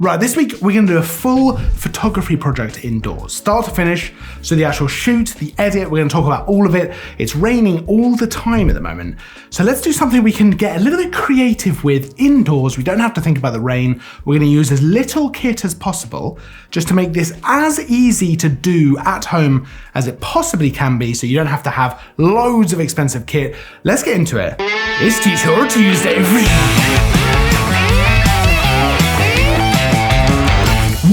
Right, this week we're gonna do a full photography project indoors, start to finish. So the actual shoot, the edit, we're gonna talk about all of it. It's raining all the time at the moment. So let's do something we can get a little bit creative with indoors. We don't have to think about the rain. We're gonna use as little kit as possible just to make this as easy to do at home as it possibly can be, so you don't have to have loads of expensive kit. Let's get into it. It's Tutorial Tuesday.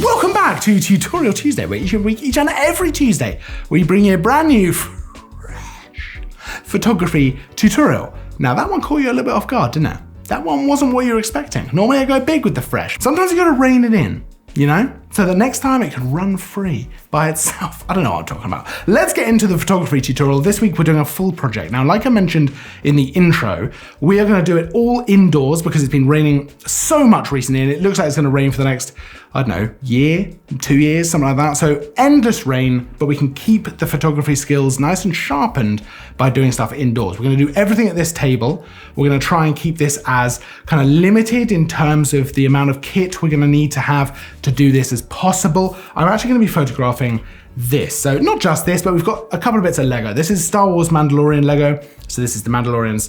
Welcome back to Tutorial Tuesday, where each and every Tuesday we bring you a brand new fresh photography tutorial. Now that one caught you a little bit off guard, didn't it? That one wasn't what you were expecting. Normally I go big with the fresh. Sometimes you gotta rein it in, you know? So that next time it can run free by itself. I don't know what I'm talking about. Let's get into the photography tutorial. This week we're doing a full project. Now, like I mentioned in the intro, we are gonna do it all indoors because it's been raining so much recently and it looks like it's gonna rain for the next, I don't know, year, 2 years, something like that. So endless rain, but we can keep the photography skills nice and sharpened by doing stuff indoors. We're gonna do everything at this table. We're gonna try and keep this as kind of limited in terms of the amount of kit we're gonna need to have to do this as possible. I'm actually gonna be photographing this. So not just this, but we've got a couple of bits of Lego. This is Star Wars Mandalorian Lego. So this is the Mandalorian's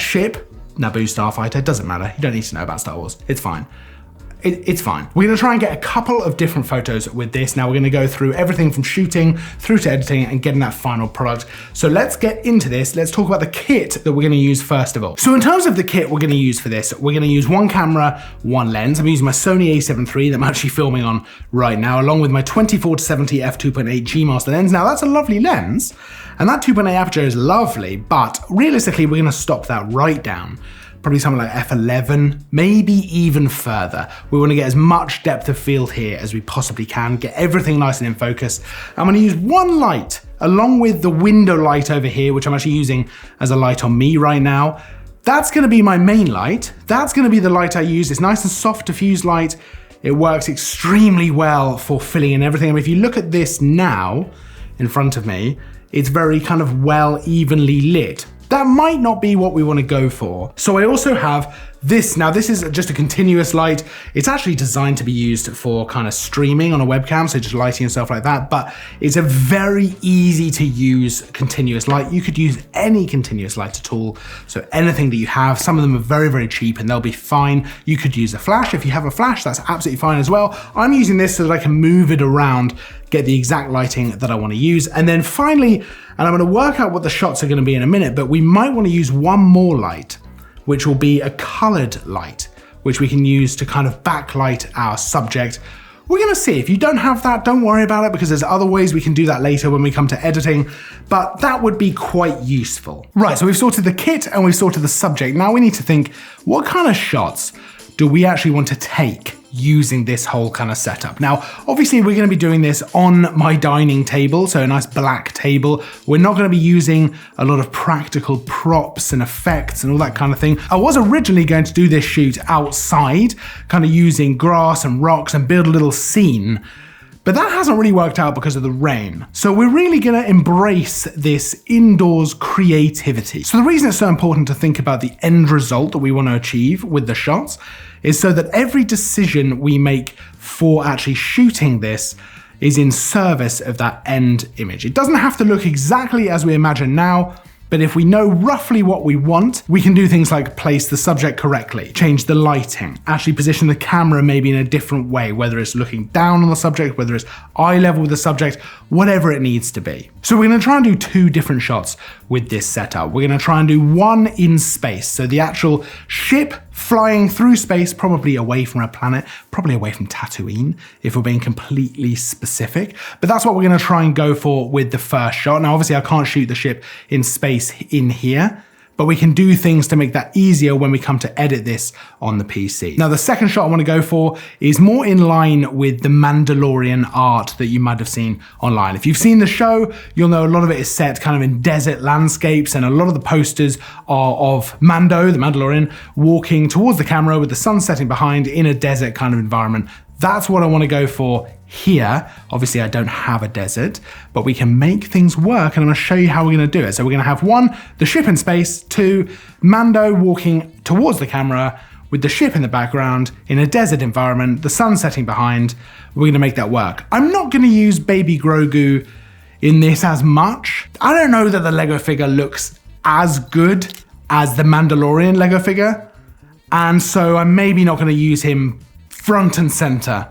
ship, Naboo starfighter, doesn't matter. You don't need to know about Star Wars, it's fine. It's fine. We're gonna try and get a couple of different photos with this. Now we're gonna go through everything from shooting through to editing and getting that final product. So let's get into this. Let's talk about the kit that we're gonna use first of all. So in terms of the kit we're gonna use for this, we're gonna use one camera, one lens. I'm using my Sony a7 III that I'm actually filming on right now, along with my 24-70 f2.8 G Master lens. Now that's a lovely lens, and that 2.8 aperture is lovely, but realistically we're gonna stop that right down. Probably something like f11, maybe even further. We want to get as much depth of field here as we possibly can, get everything nice and in focus. I'm going to use one light along with the window light over here, which I'm actually using as a light on me right now. That's going to be my main light. That's going to be the light I use. It's nice and soft diffuse light. It works extremely well for filling in everything. I mean, if you look at this now in front of me, it's very kind of well evenly lit. That might not be what we want to go for. So I also have this. Now this is just a continuous light. It's actually designed to be used for kind of streaming on a webcam, so just lighting and stuff like that, but it's a very easy to use continuous light. You could use any continuous light at all. So anything that you have, some of them are very, very cheap and they'll be fine. You could use a flash. If you have a flash, that's absolutely fine as well. I'm using this so that I can move it around, get the exact lighting that I want to use. And then finally, and I'm going to work out what the shots are going to be in a minute, but we might want to use one more light, which will be a colored light, which we can use to kind of backlight our subject. We're gonna see. If you don't have that, don't worry about it, because there's other ways we can do that later when we come to editing, but that would be quite useful. Right, so we've sorted the kit and we've sorted the subject. Now we need to think, what kind of shots do we actually want to take using this whole kind of setup? Now, obviously we're gonna be doing this on my dining table, so a nice black table. We're not gonna be using a lot of practical props and effects and all that kind of thing. I was originally going to do this shoot outside, kind of using grass and rocks and build a little scene, but that hasn't really worked out because of the rain. So we're really gonna embrace this indoors creativity. So the reason it's so important to think about the end result that we wanna achieve with the shots is so that every decision we make for actually shooting this is in service of that end image. It doesn't have to look exactly as we imagine now, but if we know roughly what we want, we can do things like place the subject correctly, change the lighting, actually position the camera maybe in a different way, whether it's looking down on the subject, whether it's eye level with the subject, whatever it needs to be. So we're gonna try and do 2 different shots with this setup. We're gonna try and do one in space, so the actual ship flying through space, probably away from a planet, probably away from Tatooine, if we're being completely specific. But that's what we're gonna try and go for with the first shot. Now, obviously I can't shoot the ship in space in here, but we can do things to make that easier when we come to edit this on the PC. Now, the second shot I want to go for is more in line with the Mandalorian art that you might have seen online. If you've seen the show, you'll know a lot of it is set kind of in desert landscapes, and a lot of the posters are of Mando, the Mandalorian, walking towards the camera with the sun setting behind in a desert kind of environment. That's what I want to go for here. Obviously I don't have a desert, but we can make things work, and I'm going to show you how we're going to do it. So we're going to have 1, the ship in space, 2, Mando walking towards the camera with the ship in the background, in a desert environment, the sun setting behind. We're going to make that work. I'm not going to use Baby Grogu in this as much. I don't know that the Lego figure looks as good as the Mandalorian Lego figure, and so I'm maybe not going to use him front and center.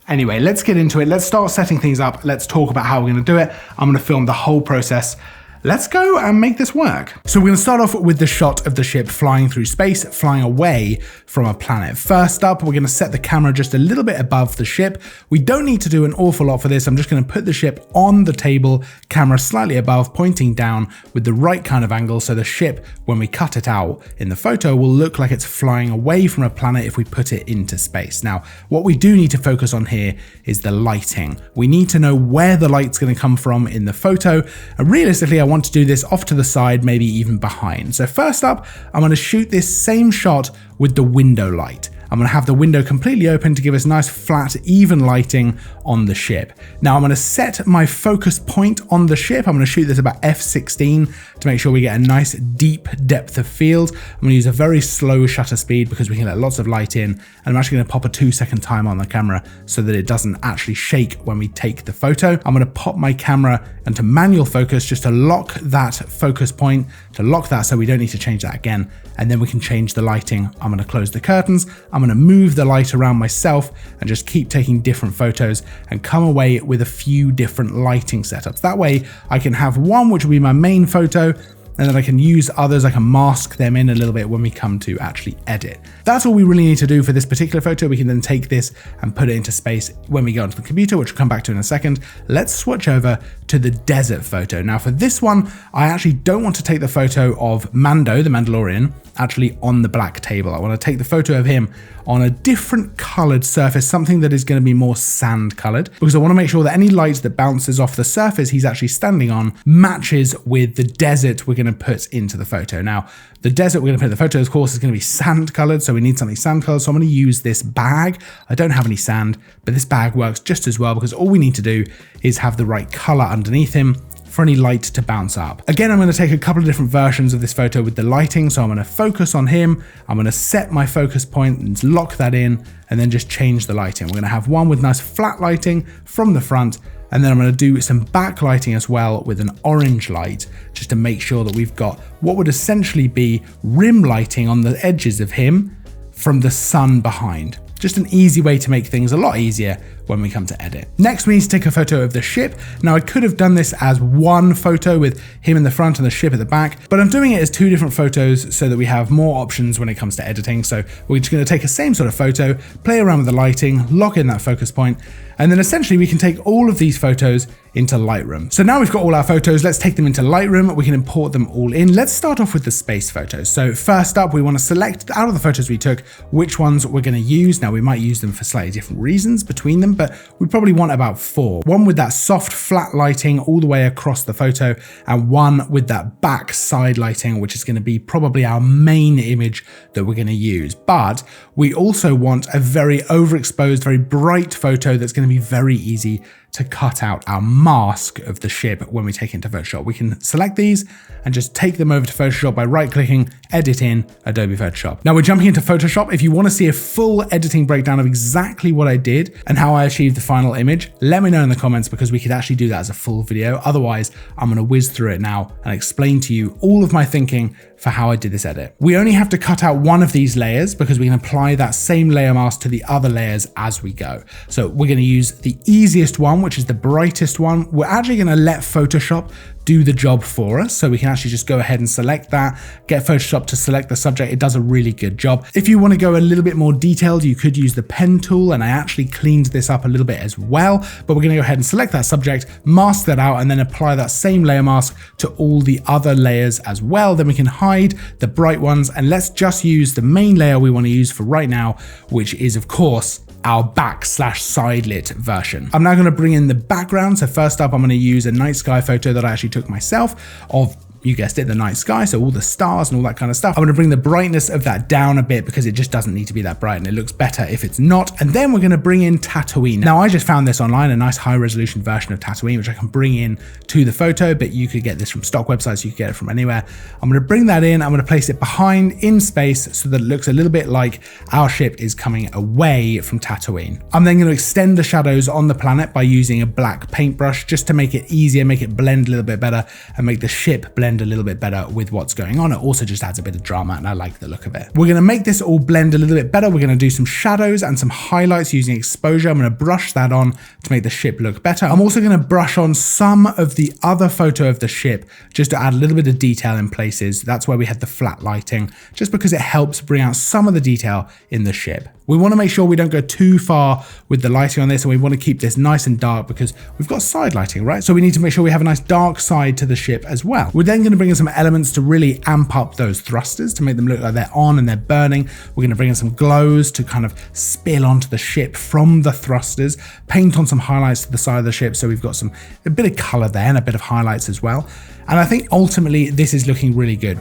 Anyway, let's get into it. Let's start setting things up. Let's talk about how we're going to do it. I'm going to film the whole process. Let's go and make this work. So we're going to start off with the shot of the ship flying through space, flying away from a planet. First up, we're going to set the camera just a little bit above the ship. We don't need to do an awful lot for this. I'm just going to put the ship on the table, camera slightly above, pointing down with the right kind of angle, so the ship, when we cut it out in the photo, will look like it's flying away from a planet if we put it into space. Now, what we do need to focus on here is the lighting. We need to know where the light's going to come from in the photo, and realistically, I want to do this off to the side, maybe even behind. So first up, I'm going to shoot this same shot with the window light. I'm going to have the window completely open to give us nice, flat, even lighting on the ship. Now I'm going to set my focus point on the ship. I'm going to shoot this about f16 to make sure we get a nice deep depth of field. I'm going to use a very slow shutter speed because we can let lots of light in. And I'm actually going to pop a 2-second timer on the camera so that it doesn't actually shake when we take the photo. I'm going to pop my camera into manual focus just to lock that focus point, to lock that so we don't need to change that again. And then we can change the lighting. I'm going to close the curtains. I'm going to move the light around myself and just keep taking different photos and come away with a few different lighting setups. That way I can have one which will be my main photo, and then I can use others, I can mask them in a little bit when we come to actually edit. That's all we really need to do for this particular photo. We can then take this and put it into space when we go onto the computer, which we'll come back to in a second. Let's switch over to the desert photo. Now for this one, I actually don't want to take the photo of Mando, the Mandalorian, actually on the black table. I want to take the photo of him on a different colored surface, something that is going to be more sand colored, because I want to make sure that any light that bounces off the surface he's actually standing on matches with the desert we're going to put into the photo. Now, the desert we're going to put in the photo, of course, is going to be sand colored, so we need something sand colored. So I'm going to use this bag. I don't have any sand, but this bag works just as well because all we need to do is have the right color underneath him for any light to bounce up. Again, I'm going to take a couple of different versions of this photo with the lighting. So I'm going to focus on him. I'm going to set my focus point and lock that in, and then just change the lighting. We're going to have one with nice flat lighting from the front, and then I'm going to do some backlighting as well with an orange light, just to make sure that we've got what would essentially be rim lighting on the edges of him from the sun behind. Just an easy way to make things a lot easier when we come to edit. Next, we need to take a photo of the ship. Now, I could have done this as one photo with him in the front and the ship at the back, but I'm doing it as two different photos so that we have more options when it comes to editing. So we're just going to take a same sort of photo, play around with the lighting, lock in that focus point, and then essentially we can take all of these photos into Lightroom. So now we've got all our photos, let's take them into Lightroom. We can import them all in. Let's start off with the space photos. So first up, we want to select out of the photos we took, which ones we're going to use. Now we might use them for slightly different reasons between them, but we probably want about 4. One with that soft flat lighting all the way across the photo, and one with that back side lighting, which is going to be probably our main image that we're going to use. But we also want a very overexposed, very bright photo that's going to be very easy to cut out our mask of the ship when we take it into Photoshop. We can select these and just take them over to Photoshop by right-clicking, edit in Adobe Photoshop. Now we're jumping into Photoshop. If you want to see a full editing breakdown of exactly what I did and how I achieved the final image, let me know in the comments, because we could actually do that as a full video. Otherwise, I'm going to whiz through it now and explain to you all of my thinking for how I did this edit. We only have to cut out one of these layers because we can apply that same layer mask to the other layers as we go. So we're going to use the easiest one, which is the brightest one. We're actually going to let Photoshop do the job for us. So we can actually just go ahead and select that, get Photoshop to select the subject. It does a really good job. If you want to go a little bit more detailed, you could use the pen tool, and I actually cleaned this up a little bit as well, but we're going to go ahead and select that subject, mask that out, and then apply that same layer mask to all the other layers as well. Then we can hide the bright ones, and let's just use the main layer we want to use for right now, which is of course our back/side lit version. I'm now going to bring in the background. So first up, I'm going to use a night sky photo that I actually took myself of you guessed it, the night sky, so all the stars and all that kind of stuff. I'm going to bring the brightness of that down a bit because it just doesn't need to be that bright and it looks better if it's not. And then we're going to bring in Tatooine. Now I just found this online, a nice high resolution version of Tatooine, which I can bring in to the photo, but you could get this from stock websites, you could get it from anywhere. I'm going to bring that in, I'm going to place it behind in space so that it looks a little bit like our ship is coming away from Tatooine. I'm then going to extend the shadows on the planet by using a black paintbrush just to make it easier, make it blend a little bit better and make the ship blend a little bit better with what's going on. It also just adds a bit of drama and I like the look of it. We're going to make this all blend a little bit better. We're going to do some shadows and some highlights using exposure. I'm going to brush that on to make the ship look better. I'm also going to brush on some of the other photo of the ship just to add a little bit of detail in places. That's where we had the flat lighting, just because it helps bring out some of the detail in the ship. We want to make sure we don't go too far with the lighting on this, and we want to keep this nice and dark because we've got side lighting, right? So we need to make sure we have a nice dark side to the ship as well. We're then going to bring in some elements to really amp up those thrusters to make them look like they're on and they're burning. We're going to bring in some glows to kind of spill onto the ship from the thrusters, paint on some highlights to the side of the ship so we've got a bit of color there and a bit of highlights as well. And I think ultimately this is looking really good.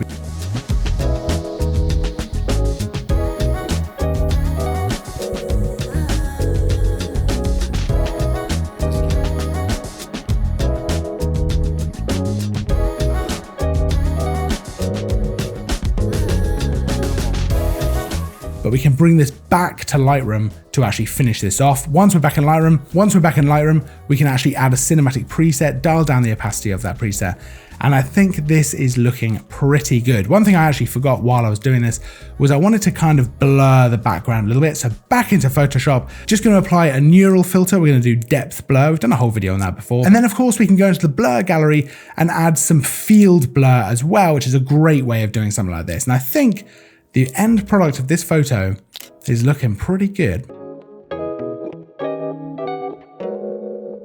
But we can bring this back to Lightroom to actually finish this off. Once we're back in Lightroom, we can actually add a cinematic preset, dial down the opacity of that preset. And I think this is looking pretty good. One thing I actually forgot while I was doing this was I wanted to kind of blur the background a little bit. So back into Photoshop, just going to apply a neural filter. We're going to do depth blur. We've done a whole video on that before. And then of course we can go into the blur gallery and add some field blur as well, which is a great way of doing something like this. And I think the end product of this photo is looking pretty good.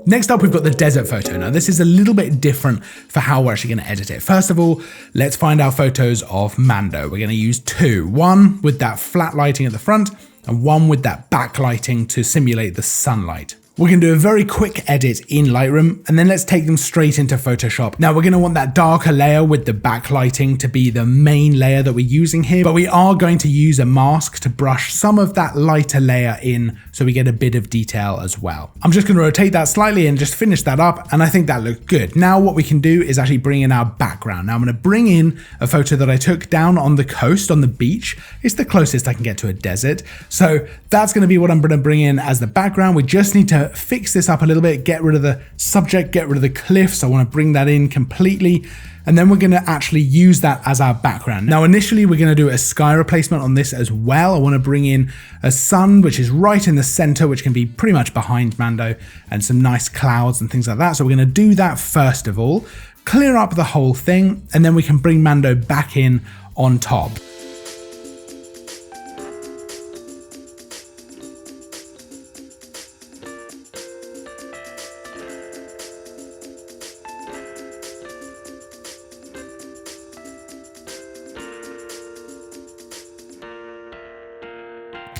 Next up, we've got the desert photo. Now, this is a little bit different for how we're actually going to edit it. First of all, let's find our photos of Mando. We're going to use two, one with that flat lighting at the front and one with that backlighting to simulate the sunlight. We're going to do a very quick edit in Lightroom, and then let's take them straight into Photoshop. Now we're going to want that darker layer with the backlighting to be the main layer that we're using here, but we are going to use a mask to brush some of that lighter layer in so we get a bit of detail as well. I'm just going to rotate that slightly and just finish that up, and I think that looked good. Now what we can do is actually bring in our background. Now I'm going to bring in a photo that I took down on the coast, on the beach. It's the closest I can get to a desert. So that's going to be what I'm going to bring in as the background. We just need to fix this up a little bit, get rid of the subject, get rid of the cliffs. I want to bring that in completely. And then we're going to actually use that as our background. Now, initially, we're going to do a sky replacement on this as well. I want to bring in a sun, which is right in the center, which can be pretty much behind Mando, and some nice clouds and things like that. So we're going to do that first of all, clear up the whole thing, and then we can bring Mando back in on top.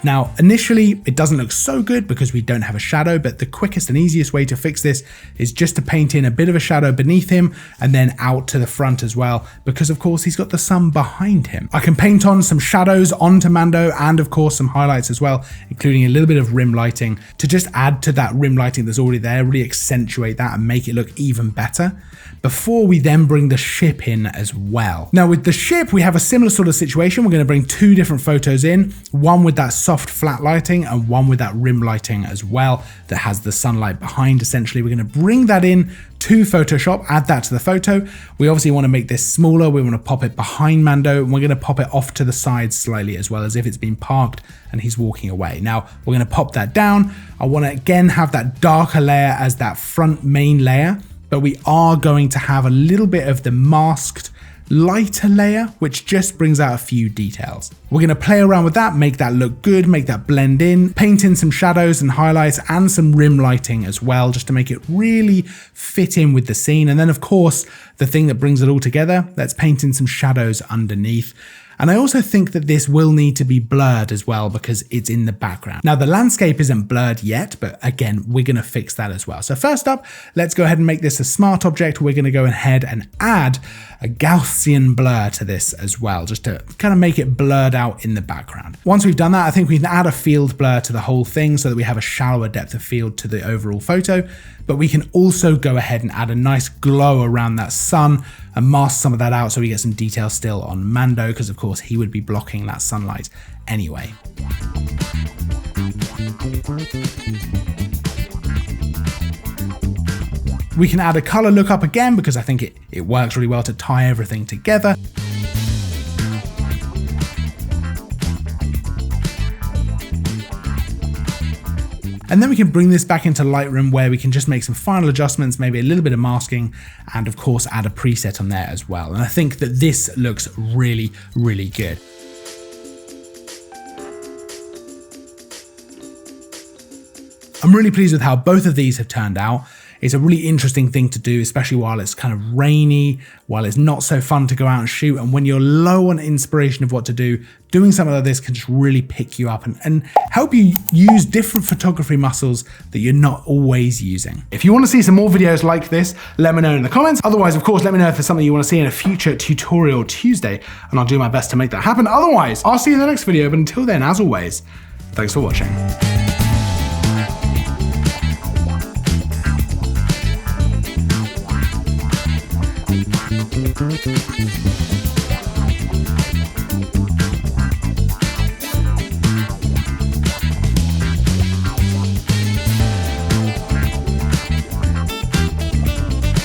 Now, initially, it doesn't look so good because we don't have a shadow, but the quickest and easiest way to fix this is just to paint in a bit of a shadow beneath him and then out to the front as well, because of course he's got the sun behind him. I can paint on some shadows onto Mando and of course some highlights as well, including a little bit of rim lighting to just add to that rim lighting that's already there, really accentuate that and make it look even better, before we then bring the ship in as well. Now with the ship, we have a similar sort of situation. We're going to bring two different photos in, one with that soft flat lighting and one with that rim lighting as well that has the sunlight behind. Essentially, we're going to bring that in to Photoshop, add that to the photo. We obviously want to make this smaller. We want to pop it behind Mando, and we're going to pop it off to the side slightly as well, as if it's been parked and he's walking away. Now we're going to pop that down. I want to again have that darker layer as that front main layer, but we are going to have a little bit of the masked lighter layer, which just brings out a few details. We're going to play around with that, make that look good, make that blend in, paint in some shadows and highlights and some rim lighting as well, just to make it really fit in with the scene. And then of course, the thing that brings it all together, let's paint in some shadows underneath. And I also think that this will need to be blurred as well because it's in the background. Now the landscape isn't blurred yet, but again, we're going to fix that as well. So first up, let's go ahead and make this a smart object. We're going to go ahead and add a Gaussian blur to this as well, just to kind of make it blurred out in the background. Once we've done that, I think we can add a field blur to the whole thing so that we have a shallower depth of field to the overall photo, but we can also go ahead and add a nice glow around that sun and mask some of that out so we get some detail still on Mando, because of course he would be blocking that sunlight anyway. We can add a color lookup again because I think it works really well to tie everything together. And then we can bring this back into Lightroom where we can just make some final adjustments, maybe a little bit of masking, and of course add a preset on there as well. And I think that this looks really, really good. I'm really pleased with how both of these have turned out. It's a really interesting thing to do, especially while it's kind of rainy, while it's not so fun to go out and shoot. And when you're low on inspiration of what to do, doing something like this can just really pick you up and help you use different photography muscles that you're not always using. If you want to see some more videos like this, let me know in the comments. Otherwise, of course, let me know if there's something you want to see in a future Tutorial Tuesday, and I'll do my best to make that happen. Otherwise, I'll see you in the next video. But until then, as always, thanks for watching. Thank you.